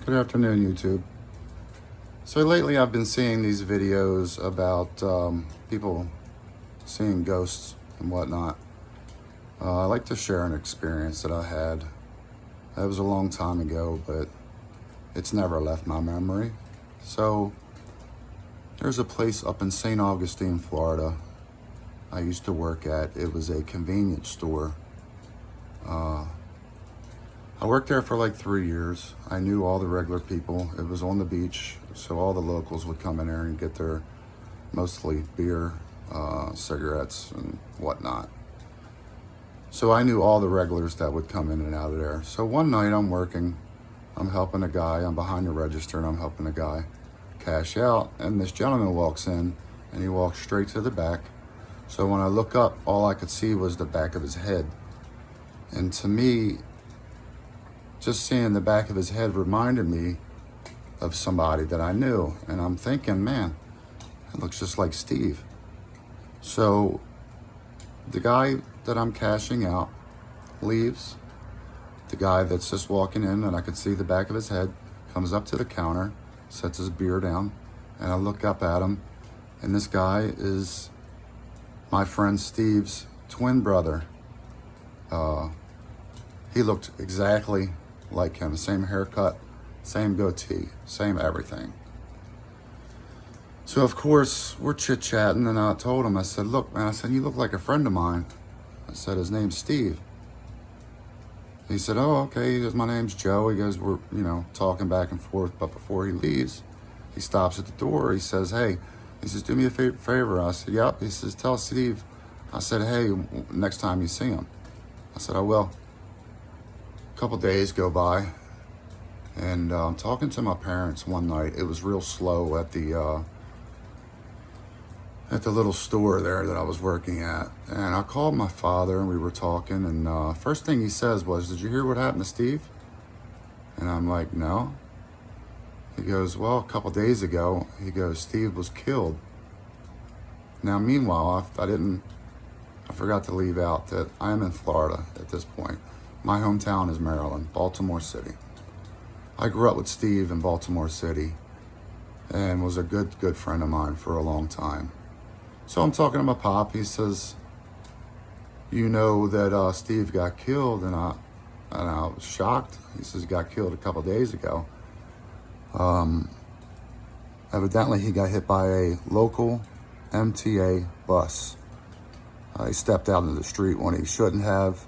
Good afternoon, YouTube. So lately I've been seeing these videos about people seeing ghosts and whatnot. I like to share an experience that I had. It was a long time ago, but it's never left my memory. So there's a place up in St. Augustine, Florida, I used to work at. It was a convenience store. I worked there for like 3 years. I knew all the regular people. It was on the beach, so all the locals would come in there and get their mostly beer, cigarettes, and whatnot. So I knew all the regulars that would come in and out of there. So one night I'm working, I'm helping a guy, I'm behind the register and I'm helping a guy cash out, and this gentleman walks in and he walks straight to the back. So when I look up, all I could see was the back of his head. And to me, just seeing the back of his head reminded me of somebody that I knew. And I'm thinking, man, it looks just like Steve. So the guy that I'm cashing out leaves. The guy that's just walking in, and I could see the back of his head, comes up to the counter, sets his beer down, and I look up at him, and this guy is my friend Steve's twin brother. He looked exactly like him, same haircut, same goatee, same everything. So of course we're chit-chatting, and I told him, I said, look, man, I said, you look like a friend of mine. I said, his name's Steve. He said, oh, okay. He goes, my name's Joe. He goes, we're, talking back and forth. But before he leaves, he stops at the door. He says, hey, he says, do me a favor. I said, yep. He says, tell Steve. I said, hey, next time you see him. I said, I will. A couple days go by, and I'm talking to my parents one night. It was real slow at the little store there that I was working at. And I called my father and we were talking, and first thing he says was, did you hear what happened to Steve? And I'm like, no. He goes, well, a couple days ago, he goes, Steve was killed. Now, meanwhile, I forgot to leave out that I am in Florida at this point. My hometown is Maryland, Baltimore City. I grew up with Steve in Baltimore City and was a good friend of mine for a long time. So I'm talking to my pop. He says, you know that Steve got killed, and I was shocked. He says he got killed a couple days ago. Evidently he got hit by a local MTA bus. He stepped out into the street when he shouldn't have,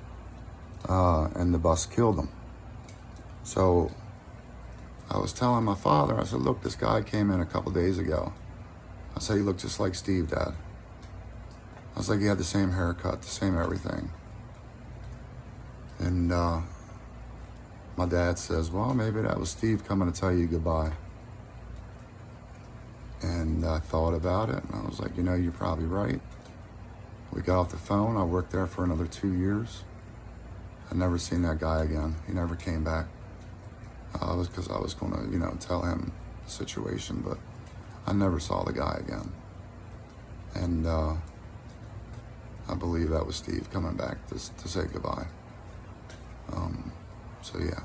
and the bus killed him. So I was telling my father, I said, look, this guy came in a couple days ago. I said, he looked just like Steve, Dad. I was like, he had the same haircut, the same everything. And my dad says, well, maybe that was Steve coming to tell you goodbye. And I thought about it, and I was like, you're probably right. We got off the phone. I worked there for another 2 years. I'd never seen that guy again. He never came back. It was because I was going to, tell him the situation, but I never saw the guy again. And I believe that was Steve coming back to say goodbye. So yeah,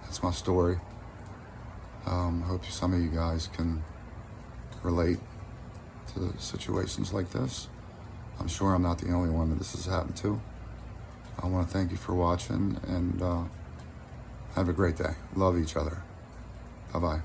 that's my story. Hope some of you guys can relate to situations like this. I'm sure I'm not the only one that this has happened to. I want to thank you for watching, and have a great day. Love each other. Bye-bye.